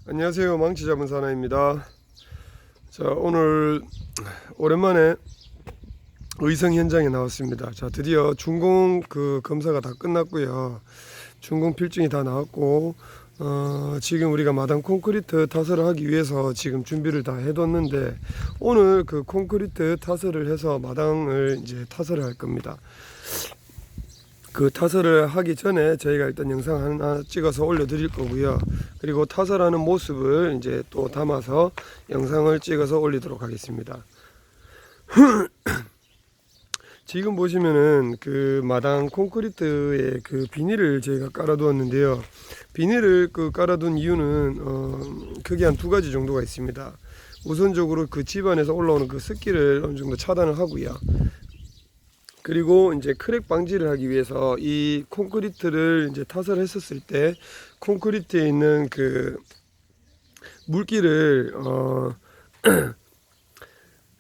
안녕하세요. 망치 잡은 사나입니다. 자, 오늘 오랜만에 의성 현장에 나왔습니다. 자, 드디어 준공 검사가 다 끝났고요. 준공 필증이 다 나왔고, 지금 우리가 마당 콘크리트 타설을 하기 위해서 지금 준비를 다 해뒀는데, 오늘 그 콘크리트 타설을 해서 마당을 이제 타설을 할 겁니다. 그 타설을 하기 전에 저희가 일단 영상 하나 찍어서 올려드릴 거고요. 그리고 타설하는 모습을 이제 또 담아서 영상을 찍어서 올리도록 하겠습니다. 지금 보시면은 그 마당 콘크리트에 그 비닐을 저희가 깔아두었는데요. 비닐을 깔아둔 이유는 크게 한 두 가지 정도가 있습니다. 우선적으로 그 집안에서 올라오는 그 습기를 어느 정도 차단을 하고요. 그리고 이제 크랙 방지를 하기 위해서 이 콘크리트를 이제 타설했었을 때 콘크리트에 있는 그 물기를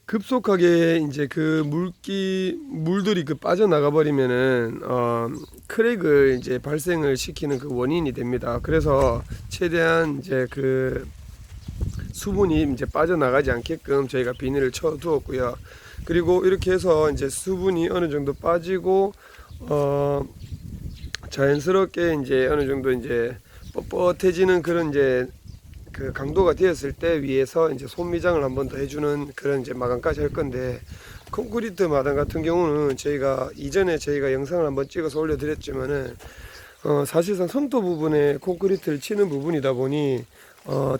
급속하게 이제 그 물들이 빠져나가 버리면은 크랙을 이제 발생을 시키는 그 원인이 됩니다. 그래서 최대한 이제 그 수분이 이제 빠져나가지 않게끔 저희가 비닐을 쳐 두었고요. 그리고 이렇게 해서 이제 수분이 어느 정도 빠지고 자연스럽게 이제 어느 정도 이제 뻣뻣해지는 그런 이제 그 강도가 되었을 때 위에서 이제 손미장을 한 번 더 해주는 그런 이제 마감까지 할 건데, 콘크리트 마당 같은 경우는 저희가 이전에 영상을 한번 찍어서 올려드렸지만은 사실상 성토 부분에 콘크리트를 치는 부분이다 보니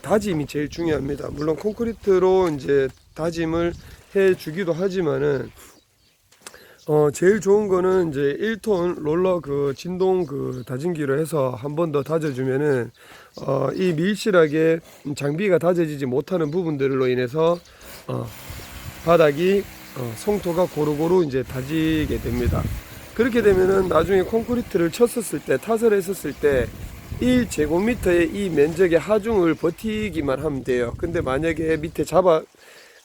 다짐이 제일 중요합니다. 물론 콘크리트로 이제 다짐을 해 주기도 하지만은 제일 좋은 거는 이제 1톤 롤러 그 진동 그 다짐기로 해서 한 번 더 다져주면은 이 밀실하게 장비가 다져지지 못하는 부분들로 인해서 바닥이 성토가 고루고루 이제 다지게 됩니다. 그렇게 되면은 나중에 콘크리트를 쳤었을 때, 타설했었을 때 1제곱미터의 이 면적의 하중을 버티기만 하면 돼요. 근데 만약에 밑에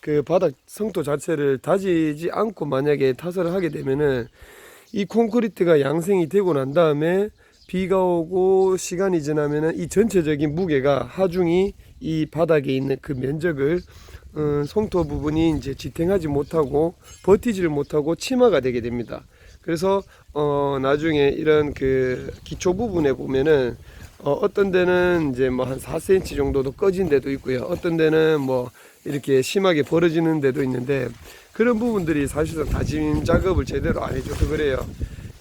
그 바닥 성토 자체를 다지지 않고 만약에 타설을 하게 되면은 이 콘크리트가 양생이 되고 난 다음에 비가 오고 시간이 지나면은 이 전체적인 무게가 하중이 이 바닥에 있는 그 면적을 성토 부분이 이제 지탱하지 못하고 버티지를 못하고 치마가 되게 됩니다. 그래서 나중에 이런 그 기초 부분에 보면은 어떤 데는 이제 뭐 한 4cm 정도도 꺼진 데도 있고요. 어떤 데는 뭐 이렇게 심하게 벌어지는 데도 있는데, 그런 부분들이 사실상 다짐 작업을 제대로 안 해줘서 그래요.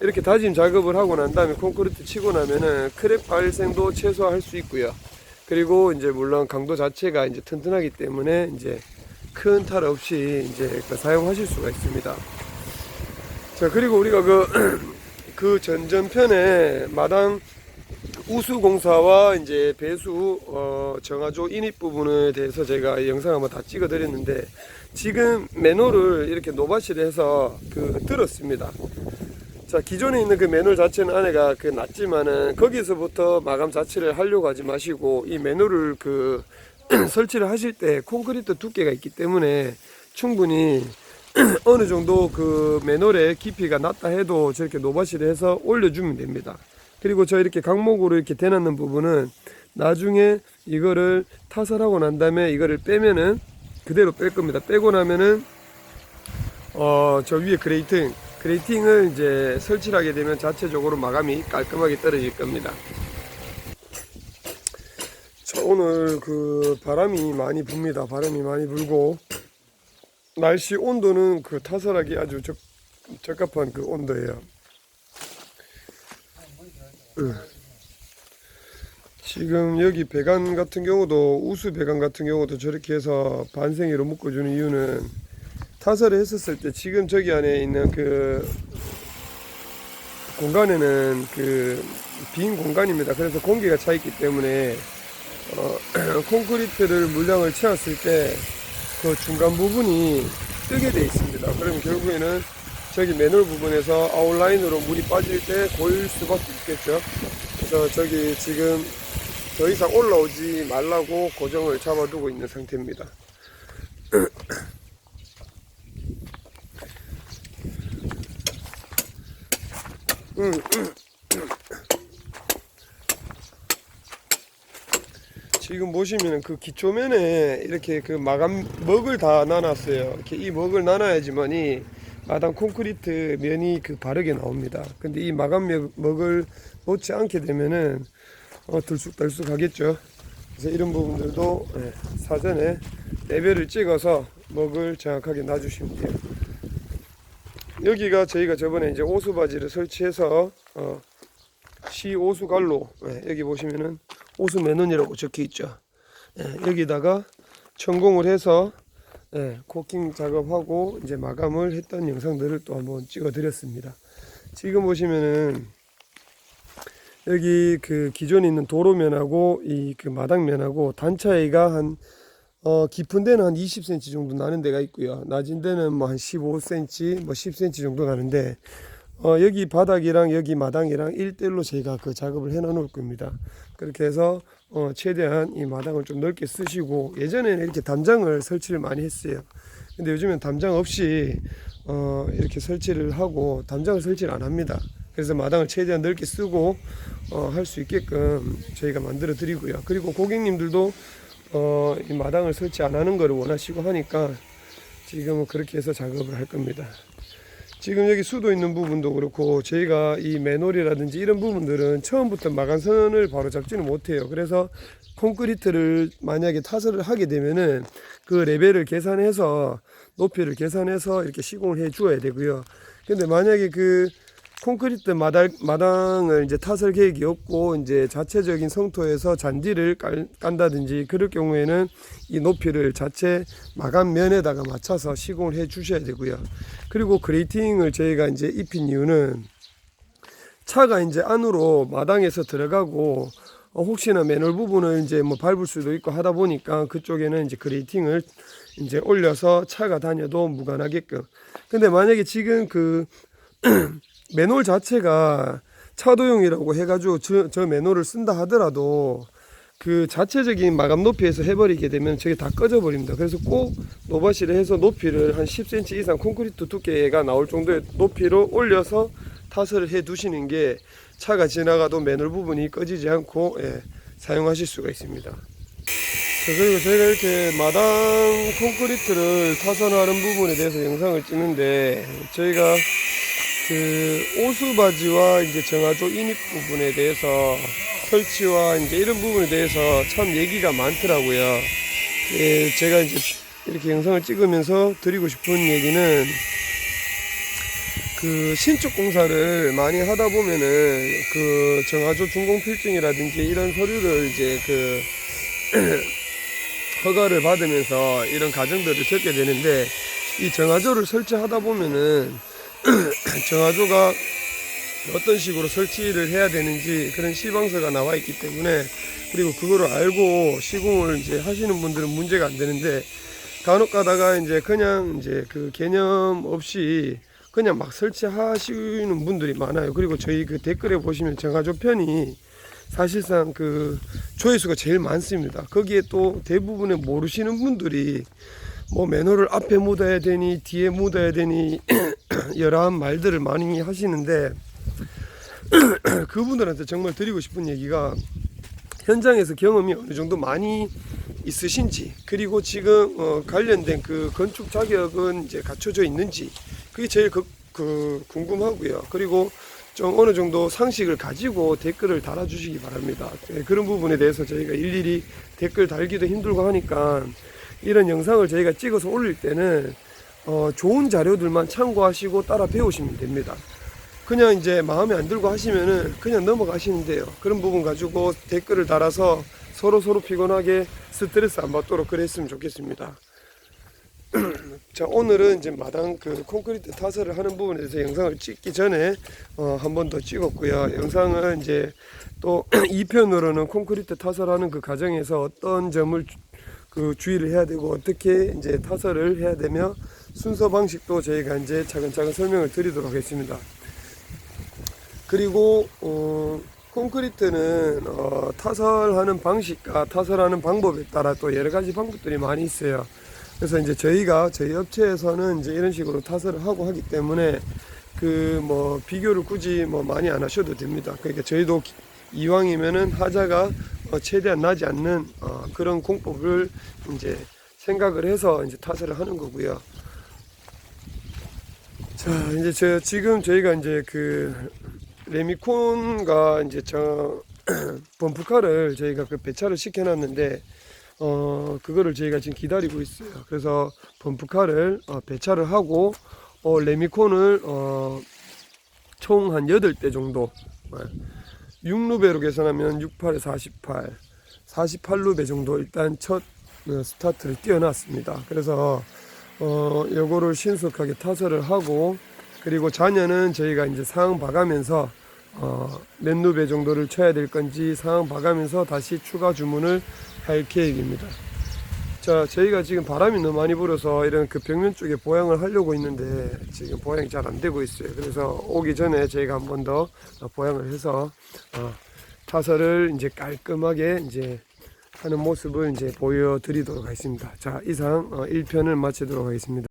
이렇게 다짐 작업을 하고 난 다음에 콘크리트 치고 나면은 크랙 발생도 최소화할 수 있고요. 그리고 이제 물론 강도 자체가 이제 튼튼하기 때문에 이제 큰 탈 없이 이제 사용하실 수가 있습니다. 자, 그리고 우리가 그 전전편에 마당 우수공사와 이제 배수 정화조 인입 부분에 대해서 제가 영상 한번 다 찍어 드렸는데, 지금 맨홀을 이렇게 노바시를 해서 들었습니다. 자, 기존에 있는 그 맨홀 자체는 안에가 낮지만은 거기서부터 마감 자체를 하려고 하지 마시고, 이 맨홀을 설치를 하실 때 콘크리트 두께가 있기 때문에 충분히 어느 정도 그 맨홀의 깊이가 낮다 해도 저렇게 노바시를 해서 올려주면 됩니다. 그리고 저 이렇게 강목으로 이렇게 대놨는 부분은 나중에 이거를 타설하고 난 다음에 이거를 빼면은 그대로 뺄 겁니다. 빼고 나면은 저 위에 그레이팅을 이제 설치를 하게 되면 자체적으로 마감이 깔끔하게 떨어질 겁니다. 자, 오늘 바람이 많이 붑니다. 바람이 많이 불고 날씨 온도는 타설하기 아주 적합한 온도예요. 지금 여기 배관 같은 경우도, 우수 배관 같은 경우도 저렇게 해서 반생이로 묶어주는 이유는, 타설을 했었을 때 지금 저기 안에 있는 공간에는 빈 공간입니다. 그래서 공기가 차 있기 때문에 콘크리트를 물량을 채웠을 때 그 중간 부분이 뜨게 돼 있습니다. 그러면 결국에는 저기 맨홀 부분에서 아웃라인으로 물이 빠질 때 고일 수밖에 없겠죠. 그래서 저기 지금 더 이상 올라오지 말라고 고정을 잡아두고 있는 상태입니다. 지금 보시면은 그 기초면에 이렇게 그 마감 먹을 다 나눴어요. 이렇게 이 먹을 나눠야지만이 마당 콘크리트 면이 그 바르게 나옵니다. 근데 이 마감 먹을 놓지 않게 되면은 들쑥달쑥 하겠죠. 그래서 이런 부분들도 사전에 레벨을 찍어서 먹을 정확하게 놔주시면 돼요. 여기가 저희가 저번에 이제 오수바지를 설치해서 시오수갈로, 여기 보시면은 오수매논이라고 적혀 있죠. 여기다가 천공을 해서 코킹 작업하고 이제 마감을 했던 영상들을 또 한번 찍어 드렸습니다. 지금 보시면은 여기 그 기존에 있는 도로면하고 이 그 마당면하고 단 차이가 한 깊은 데는 한 20cm 정도 나는 데가 있고요. 낮은 데는 뭐 한 15cm, 뭐 10cm 정도 나는데 여기 바닥이랑 여기 마당이랑 1대1로 저희가 그 작업을 해 놓을 겁니다. 그렇게 해서 최대한 이 마당을 좀 넓게 쓰시고, 예전에는 이렇게 담장을 설치를 많이 했어요. 근데 요즘엔 담장 없이 이렇게 설치를 하고 담장을 설치를 안 합니다. 그래서 마당을 최대한 넓게 쓰고 할 수 있게끔 저희가 만들어 드리고요. 그리고 고객님들도 이 마당을 설치 안 하는 것을 원하시고 하니까 지금은 그렇게 해서 작업을 할 겁니다. 지금 여기 수도 있는 부분도 그렇고 저희가 이 맨홀이라든지 이런 부분들은 처음부터 마감선을 바로 잡지는 못해요. 그래서 콘크리트를 만약에 타설을 하게 되면은 그 레벨을 계산해서 높이를 계산해서 이렇게 시공을 해 주어야 되고요. 근데 만약에 그 콘크리트 마당을 이제 타설 계획이 없고 이제 자체적인 성토에서 잔디를 깐다든지 그럴 경우에는 이 높이를 자체 마감면에다가 맞춰서 시공을 해 주셔야 되고요. 그리고 그레이팅을 저희가 이제 입힌 이유는 차가 이제 안으로 마당에서 들어가고 혹시나 맨홀 부분을 이제 뭐 밟을 수도 있고 하다 보니까 그쪽에는 이제 그레이팅을 이제 올려서 차가 다녀도 무관하게끔. 근데 만약에 지금 그 맨홀 자체가 차도용이라고 해가지고 저 맨홀을 쓴다 하더라도 그 자체적인 마감 높이에서 해버리게 되면 저게 다 꺼져 버립니다. 그래서 꼭 노바시를 해서 높이를 한 10cm 이상 콘크리트 두께가 나올 정도의 높이로 올려서 타설을 해 두시는 게 차가 지나가도 맨홀 부분이 꺼지지 않고 사용하실 수가 있습니다. 그리고 저희가 이렇게 마당 콘크리트를 타선하는 부분에 대해서 영상을 찍는데, 저희가 그 오수바지와 이제 정화조 인입 부분에 대해서 설치와 이제 이런 부분에 대해서 참 얘기가 많더라고요. 제가 이제 이렇게 영상을 찍으면서 드리고 싶은 얘기는, 그 신축 공사를 많이 하다 보면은 그 정화조 준공필증이라든지 이런 서류를 이제 그 허가를 받으면서 이런 과정들을 겪게 되는데, 이 정화조를 설치하다 보면은 정화조가 어떤 식으로 설치를 해야 되는지 그런 시방서가 나와 있기 때문에, 그리고 그거를 알고 시공을 이제 하시는 분들은 문제가 안 되는데, 간혹 가다가 이제 그냥 이제 그 개념 없이 그냥 막 설치하시는 분들이 많아요. 그리고 저희 그 댓글에 보시면 정화조 편이 사실상 그 조회수가 제일 많습니다. 거기에 또 대부분의 모르시는 분들이 뭐 맨홀을 앞에 묻어야 되니 뒤에 묻어야 되니 여러한 말들을 많이 하시는데, 그분들한테 정말 드리고 싶은 얘기가, 현장에서 경험이 어느 정도 많이 있으신지, 그리고 지금 관련된 그 건축 자격은 이제 갖춰져 있는지, 그게 제일 궁금하고요. 그리고 좀 어느 정도 상식을 가지고 댓글을 달아주시기 바랍니다. 그런 부분에 대해서 저희가 일일이 댓글 달기도 힘들고 하니까 이런 영상을 저희가 찍어서 올릴 때는 좋은 자료들만 참고하시고 따라 배우시면 됩니다. 그냥 이제 마음에 안 들고 하시면은 그냥 넘어가시면 돼요. 그런 부분 가지고 댓글을 달아서 서로 피곤하게 스트레스 안 받도록 그랬으면 좋겠습니다. 자, 오늘은 이제 마당 그 콘크리트 타설을 하는 부분에 대해서 영상을 찍기 전에 한 번 더 찍었고요. 영상은 이제 또 2편으로는 콘크리트 타설하는 그 과정에서 어떤 점을 그 주의를 해야 되고 어떻게 이제 타설을 해야 되며 순서 방식도 저희가 이제 차근차근 설명을 드리도록 하겠습니다. 그리고 콘크리트는 타설하는 방식과 타설하는 방법에 따라 또 여러 가지 방법들이 많이 있어요. 그래서 이제 저희 업체에서는 이제 이런 식으로 타설을 하고 하기 때문에 그 뭐 비교를 굳이 뭐 많이 안 하셔도 됩니다. 그러니까 저희도 이왕이면은 하자가 최대한 나지 않는 그런 공법을 이제 생각을 해서 이제 타설을 하는 거고요. 자, 이제 지금 저희가 이제 그 레미콘과 이제 범프카를 저희가 그 배차를 시켜놨는데 그거를 저희가 지금 기다리고 있어요. 그래서 범프카를 배차를 하고 레미콘을 총 한 8대 정도 6루배로 계산하면 68에 48 48루배 정도 일단 첫 스타트를 띄워놨습니다. 그래서 요거를 신속하게 타설을 하고, 그리고 잔여는 저희가 이제 상황 봐가면서 몇 루배 정도를 쳐야 될 건지 상황 봐가면서 다시 추가 주문을 할 계획입니다. 자, 저희가 지금 바람이 너무 많이 불어서 이런 그 벽면 쪽에 보양을 하려고 했는데 지금 보양이 잘 안 되고 있어요. 그래서 오기 전에 저희가 한 번 더 보양을 해서 타설을 이제 깔끔하게 이제 하는 모습을 이제 보여드리도록 하겠습니다. 자, 이상 1편을 마치도록 하겠습니다.